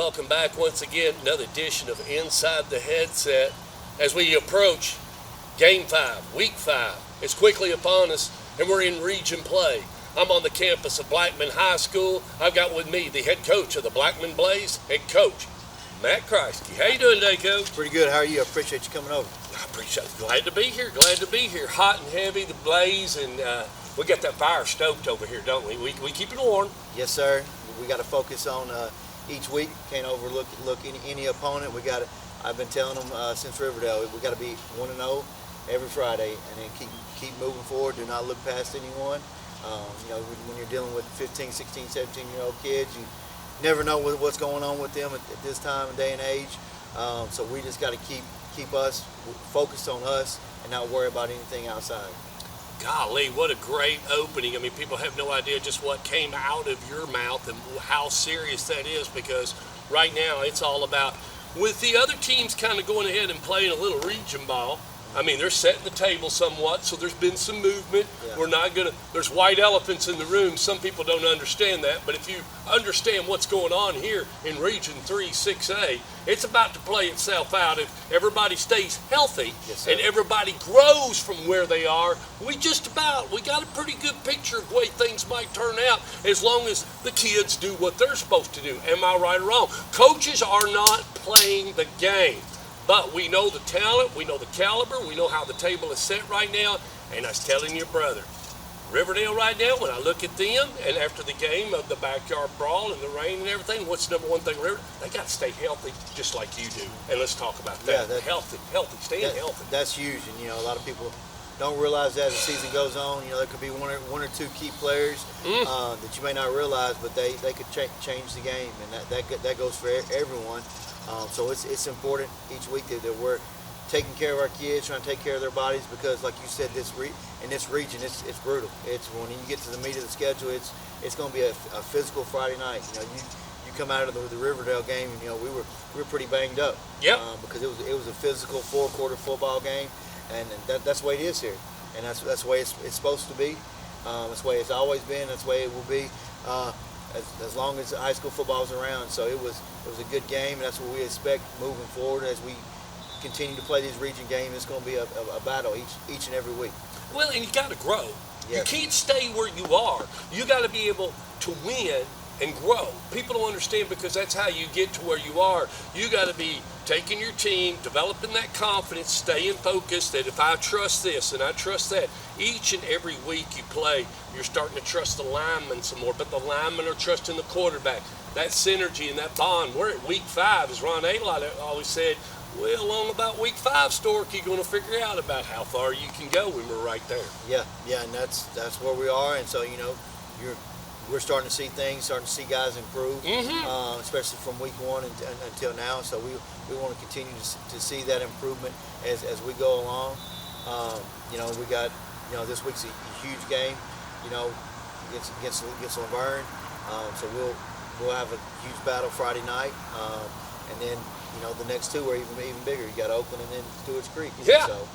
welcome back once again. Another edition of Inside the Headset as we approach Game 5, Week 5. It's quickly upon us, and we're in region play. I'm on the campus of Blackman High School. I've got with me the head coach of the Blackman Blaze, head coach Matt Kriesky. How you doing today, Coach? Pretty good. How are you? I appreciate you coming over. I appreciate it. Glad to be here. Glad to be here. Hot and heavy, the blaze, and we got that fire stoked over here, don't we? We keep it warm. Yes, sir. We got to focus on each week. Can't overlook any opponent. I've been telling them since Riverdale, we got to be 1-0 every Friday, and then keep moving forward. Do not look past anyone. When you're dealing with 15, 16, 17-year-old kids, you never know what's going on with them at this time and day and age. So we just got to keep us focused on us and not worry about anything outside. Golly, what a great opening. I mean, people have no idea just what came out of your mouth and how serious that is, because right now it's all about, with the other teams kind of going ahead and playing a little region ball, I mean, they're setting the table somewhat, so there's been some movement. Yeah. We're not going to, there's white elephants in the room. Some people don't understand that, but if you understand what's going on here in Region 3, 6A, it's about to play itself out. If everybody stays healthy, yes, and everybody grows from where they are, we got a pretty good picture of the way things might turn out, as long as the kids do what they're supposed to do. Am I right or wrong? Coaches are not playing the game. But we know the talent, we know the caliber, we know how the table is set right now, and I was telling your brother, Riverdale right now, when I look at them, and after the game of the backyard brawl and the rain and everything, what's the number one thing? They got to stay healthy, just like you do. And let's talk about that. Yeah, healthy, staying healthy. That's huge, and a lot of people don't realize that as the season goes on. There could be one or two key players that you may not realize, but they could change the game, and that goes for everyone. So it's important each week that we're taking care of our kids, trying to take care of their bodies, because, like you said, in this region, it's brutal. It's when you get to the meat of the schedule, it's going to be a physical Friday night. You come out of the Riverdale game, and we were pretty banged up. Yep. Because it was a physical 4-quarter football game, and that's the way it is here, and that's the way it's supposed to be. That's the way it's always been. That's the way it will be. As long as high school football is around. So it was a good game, and that's what we expect moving forward as we continue to play these region games. It's going to be a battle each and every week. Well, and you got to grow. Yes. You can't stay where you are. You got to be able to win and grow. People don't understand, because that's how you get to where you are. You got to be taking your team, developing that confidence, staying focused, that if I trust this and I trust that, each and every week you play, you're starting to trust the linemen some more, but the linemen are trusting the quarterback. That synergy and that bond. We're at week 5, as Ron Alot always said, well, along about week 5, Stork, you're going to figure out about how far you can go when we're right there. Yeah, and that's where we are, and so, we're starting to see things, starting to see guys improve, especially from week 1 until now. So we want to continue to see that improvement as we go along. We got this week's a huge game, against Laverne. So we'll have a huge battle Friday night, and then the next 2 are even bigger. You got Oakland and then Stewart's Creek. Yeah. So,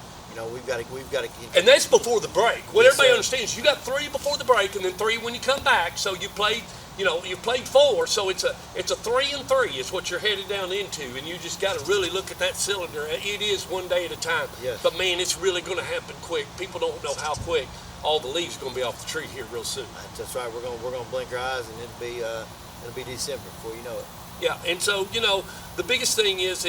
we've got to keep. And that's before the break. What Yes, everybody sir. understands, you got 3 before the break, and then 3 when you come back. So you played 4. So it's a 3-3 is what you're headed down into, and you just got to really look at that cylinder. It is one day at a time. Yes. But man, it's really going to happen quick. People don't know how quick all the leaves are going to be off the tree here real soon. That's right. We're going to blink our eyes, and it'll be December before you know it. Yeah, and so, the biggest thing is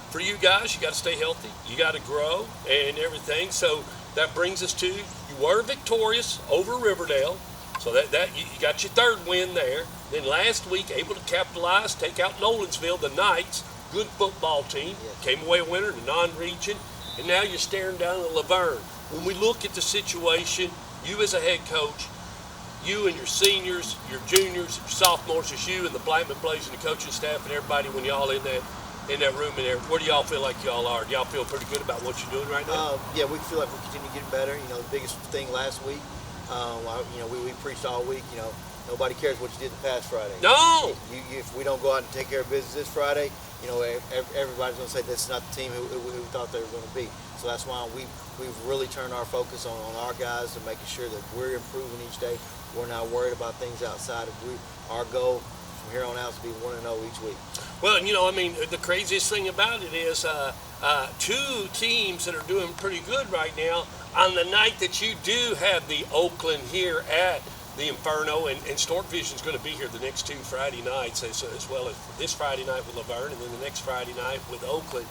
for you guys, you got to stay healthy, you got to grow and everything. So that brings us to, you were victorious over Riverdale, so that you got your 3rd win there. Then last week, able to capitalize, take out Nolensville, the Knights, good football team, came away a winner in the non-region, and now you're staring down at Laverne. When we look at the situation, you as a head coach, you and your seniors, your juniors, your sophomores, just you and the Blackman Blaze and the coaching staff and everybody, when y'all in that room in there, where do y'all feel like y'all are? Do y'all feel pretty good about what you're doing right now? Yeah, we feel like we continue to get better. The biggest thing last week, we preached all week. Nobody cares what you did the past Friday. No. If we don't go out and take care of business this Friday, everybody's going to say this is not the team who thought they were going to be. So that's why we've really turned our focus on our guys and making sure that we're improving each day. We're not worried about things outside of our goal from here on out to be 1-0 each week. Well, I mean, the craziest thing about it is two teams that are doing pretty good right now. On the night that you do have the Oakland here at the Inferno, and Stork Vision's going to be here the next 2 Friday nights, as well as this Friday night with Laverne, and then the next Friday night with Oakland.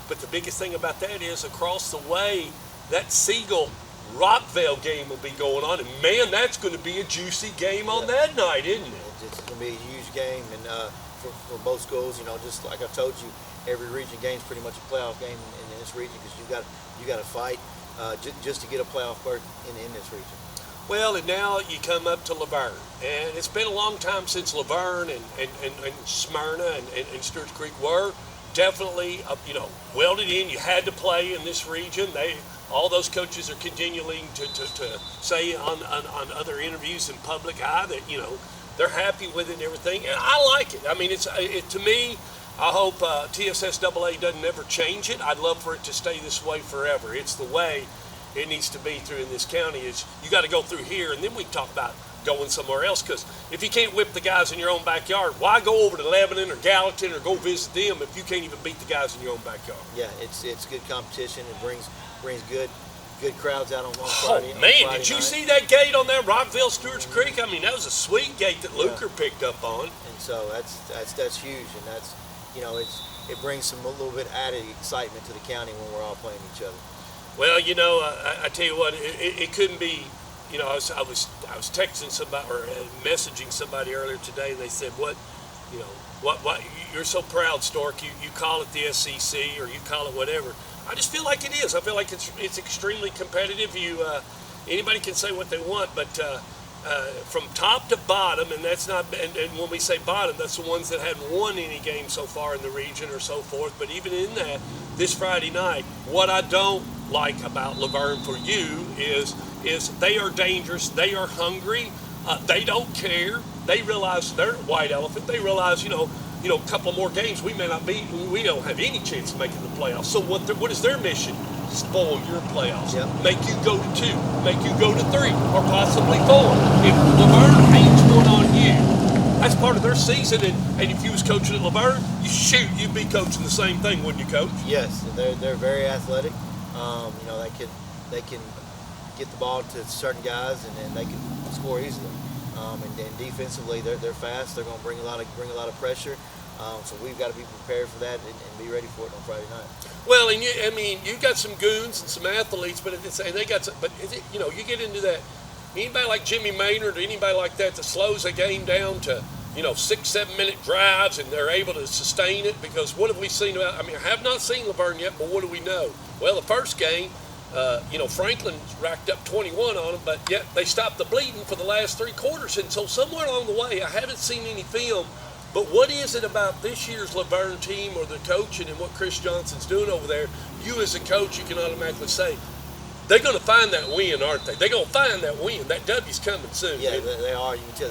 But the biggest thing about that is across the way, that Siegel Rockville game will be going on, and man, that's going to be a juicy game on that night, isn't it? It's going to be a huge game, and for both schools, just like I told you, every region game is pretty much a playoff game in this region because you got to fight just to get a playoff berth in this region. Well, and now you come up to Laverne, and it's been a long time since Laverne and Smyrna and Stewart's Creek were definitely welded in. You had to play in this region. All those coaches are continuing to say on other interviews in public eye that they're happy with it and everything, and I like it. I mean, to me. I hope TSSAA doesn't ever change it. I'd love for it to stay this way forever. It's the way it needs to be through in this county. Is you got to go through here, and then we can talk about going somewhere else. Because if you can't whip the guys in your own backyard, why go over to Lebanon or Gallatin or go visit them if you can't even beat the guys in your own backyard? Yeah, it's good competition. It brings good crowds out on Friday. Oh man, did you see that gate on that Rockville Stewart's Creek? I mean, that was a sweet gate that Luker picked up on. And so that's huge, and that's it brings a little bit added excitement to the county when we're all playing each other. Well, I tell you what, it couldn't be. I was texting somebody or messaging somebody earlier today. They said, what you're so proud, Stork. You call it the SEC or you call it whatever. I just feel like it is. I feel like it's extremely competitive. Anybody can say what they want, but from top to bottom, and that's not. And when we say bottom, that's the ones that hadn't won any game so far in the region or so forth. But even in that, this Friday night, what I don't like about Laverne for you is they are dangerous. They are hungry. They don't care. They realize they're a white elephant. They realize, a couple more games we may not be. We don't have any chance of making the playoffs. So what is their mission? Spoil your playoffs. Yep. Make you go to 2. Make you go to 3, or possibly 4. If Laverne hangs one on you, that's part of their season. And if you was coaching at Laverne, you'd be coaching the same thing, wouldn't you, Coach? Yes, they're very athletic. They can get the ball to certain guys, and they can score easily. And defensively, they're fast. They're going to bring a lot of pressure. So we've got to be prepared for that and be ready for it on Friday night. Well, and you got some goons and some athletes, but they got some. But you get into that. Anybody like Jimmy Maynard or anybody like that slows a game down to 6-7 minute drives, and they're able to sustain it. Because what have we seen about? I have not seen Laverne yet, but what do we know? Well, the first game, Franklin racked up 21 on them, but yet they stopped the bleeding for the last 3 quarters. And so somewhere along the way, I haven't seen any film. But what is it about this year's Laverne team or the coaching and what Chris Johnson's doing over there? You as a coach, you can automatically say, they're going to find that win, aren't they? They're going to find that win. That W's coming soon. Yeah, they are. You can tell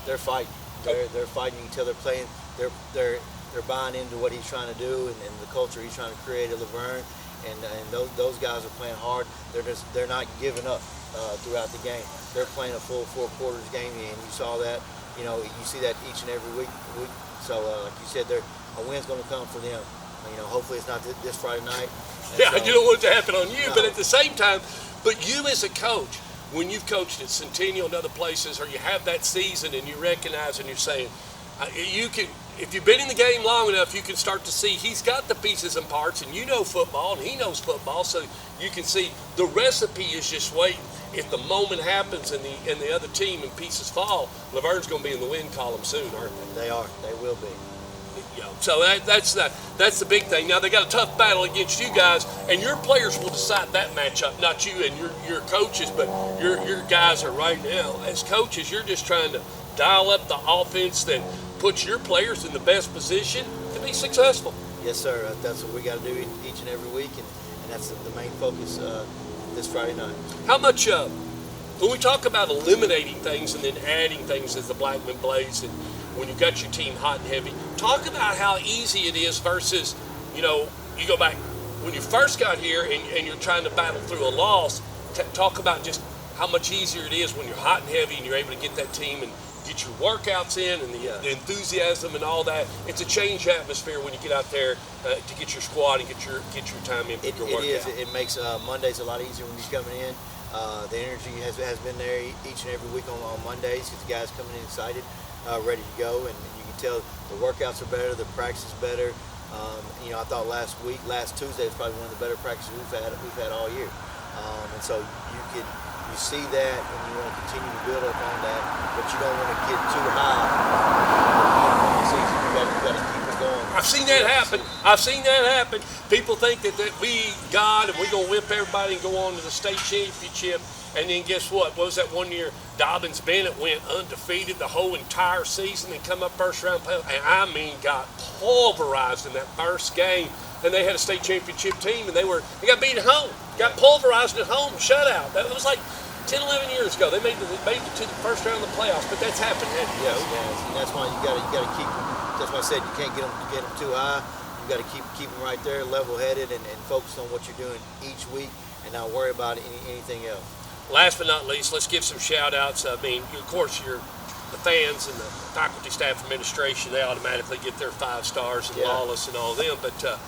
they're fighting. They're fighting. You can tell they're playing. They're buying into what he's trying to do and the culture he's trying to create at Laverne. And those guys are playing hard. They're not giving up throughout the game. They're playing a full 4 quarters game, and you saw that. You see that each and every week. So, like you said, a win's going to come for them. Hopefully it's not this Friday night. Yeah, so, you don't want it to happen on you, but at the same time, but you as a coach, when you've coached at Centennial and other places, or you have that season and you recognize and you're saying, you can, if you've been in the game long enough, you can start to see he's got the pieces and parts, and football, and he knows football, so you can see the recipe is just waiting. If the moment happens and the other team and pieces fall, Laverne's going to be in the win column soon, aren't they? They are. They will be. So that's the big thing. Now they got a tough battle against you guys, and your players will decide that matchup, not you and your coaches, but your guys are right now as coaches. You're just trying to dial up the offense that puts your players in the best position to be successful. Yes, sir. That's what we got to do each and every week, and that's the main focus this Friday night. How much, when we talk about eliminating things and then adding things as the Blackman Blaze, and when you got your team hot and heavy, talk about how easy it is versus, you go back when you first got here and you're trying to battle through a loss. Talk about just how much easier it is when you're hot and heavy and you're able to get that team and get your workouts in and the enthusiasm and all that. It's a change atmosphere when you get out there to get your squat and get your time in for your workout. It is. It makes Mondays a lot easier when you're coming in. The energy has been there each and every week on Mondays because the guys coming in excited, ready to go, and you can tell the workouts are better, the practice is better. I thought last Tuesday was probably one of the better practices we've had all year, and so you see that and you want to continue to build up on that, but you don't want to get too high. You got to keep it going. I've seen that happen. People think that we God and we're going to whip everybody and go on to the state championship. And then guess what? What was that one year? Dobbins Bennett went undefeated the whole entire season and come up first round. And got pulverized in that first game. And they had a state championship team and they got beat at home. Got pulverized at home, shutout. That was like 10, 11 years ago. They made it to the first round of the playoffs, but that's happened. Yes, and that's why you got to keep. That's why I said you can't get them too high. You got to keep them right there, level-headed, and focus on what you're doing each week, and not worry about anything else. Last but not least, let's give some shout-outs. Of course, the fans and the faculty, staff, administration, they automatically get their 5 stars and Lawless and all of them. But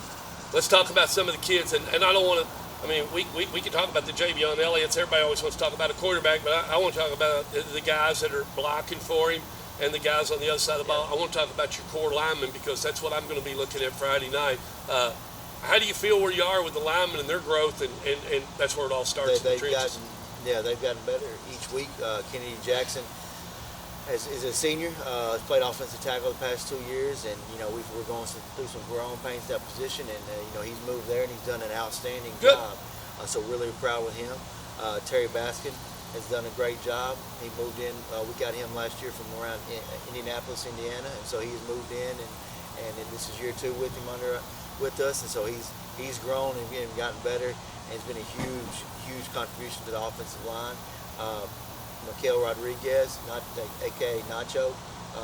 let's talk about some of the kids, and I don't want to. We can talk about the Javion Elliott's. Everybody always wants to talk about a quarterback, but I want to talk about the guys that are blocking for him and the guys on the other side of the ball. I want to talk about your core linemen because that's what I'm going to be looking at Friday night. How do you feel where you are with the linemen and their growth, and that's where it all starts in the trenches? They've gotten better each week. Kennedy Jackson is a senior. Has played offensive tackle the past 2 years, and we're going through some growing pains at that position, and he's moved there and he's done an outstanding job. So really proud with him. Terry Baskin has done a great job. He moved in. We got him last year from around Indianapolis, Indiana, and so he's moved in, and this is year 2 with him with us, and so he's grown and gotten better, and it's been a huge contribution to the offensive line. Mikael Rodriguez, aka Nacho.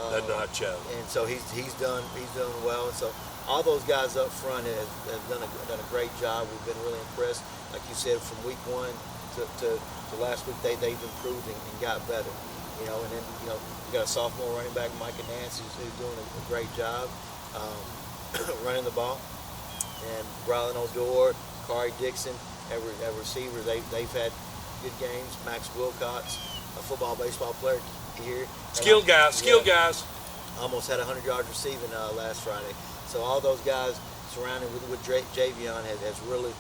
The Nacho. And so he's done well. And so all those guys up front have done a great job. We've been really impressed. Like you said, from week 1 to last week, they've improved and got better. And then we got a sophomore running back, Micah Nance, who's doing a great job running the ball. And Rylan O'Dore, Kari Dixon, at receiver, they've had good games. Max Wilcox, a football, baseball player here. Skilled guys. Almost had 100 yards receiving last Friday. So all those guys surrounded with Javion has really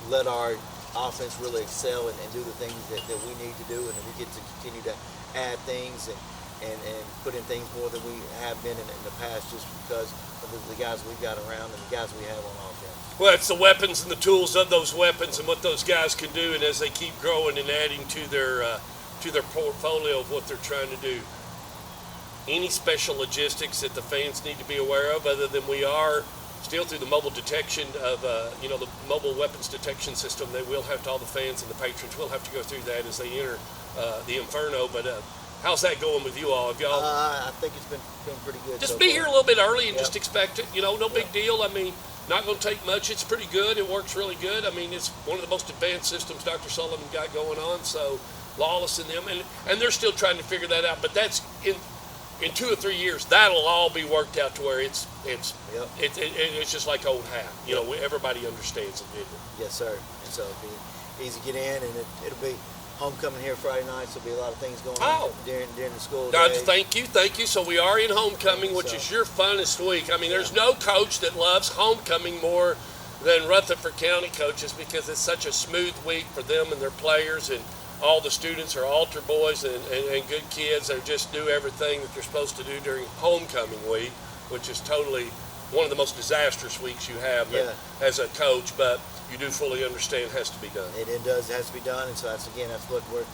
let our offense really excel and do the things that we need to do, and we get to continue to add things and put in things more than we have been in the past, just because of the guys we've got around and the guys we have on offense. Well, it's the weapons and the tools of those weapons and what those guys can do, and as they keep growing and adding to their portfolio of what they're trying to do. Any special logistics that the fans need to be aware of, other than we are still through the mobile detection of the mobile weapons detection system, they will have to, all the fans and the patrons will have to go through that as they enter the Inferno. But how's that going with you all? Have y'all? I think it's been pretty good. Just so be far. here a little bit early and just expect it. No big deal. Not going to take much. It's pretty good. It works really good. It's one of the most advanced systems Dr. Sullivan got going on. So Lawless and them, and they're still trying to figure that out. But that's in 2 or 3 years, that'll all be worked out to where it's just like old hat. Everybody understands it. Yes, sir. And so it'll be easy to get in, and it'll be homecoming here Friday night, so there'll be a lot of things going on during the school day. Thank you. So we are in homecoming, which is your funnest week. There's no coach that loves homecoming more than Rutherford County coaches, because it's such a smooth week for them and their players, and all the students are altar boys and good kids. They just do everything that they're supposed to do during homecoming week, which is totally one of the most disastrous weeks you have as a coach, but you do fully understand has to be done. It does. It has to be done, and so that's what we're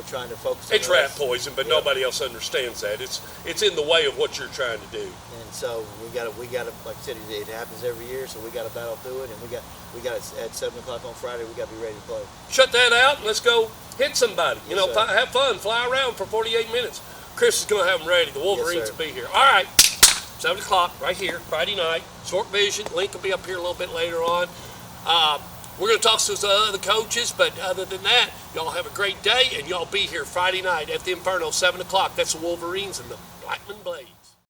trying to focus on. It's rat poison, but nobody else understands that. It's in the way of what you're trying to do. And so we got to, like I said, it happens every year, so we got to battle through it, and we got it at 7 o'clock on Friday. We got to be ready to play. Shut that out and let's go hit somebody. Yes, have fun, fly around for 48 minutes. Chris is going to have them ready. The Wolverines will be here. All right, 7 o'clock right here, Friday night. Short Vision. Link will be up here a little bit later on. We're going to talk to some other coaches, but other than that, y'all have a great day, and y'all be here Friday night at the Inferno, 7 o'clock. That's the Wolverines and the Blackman Blade.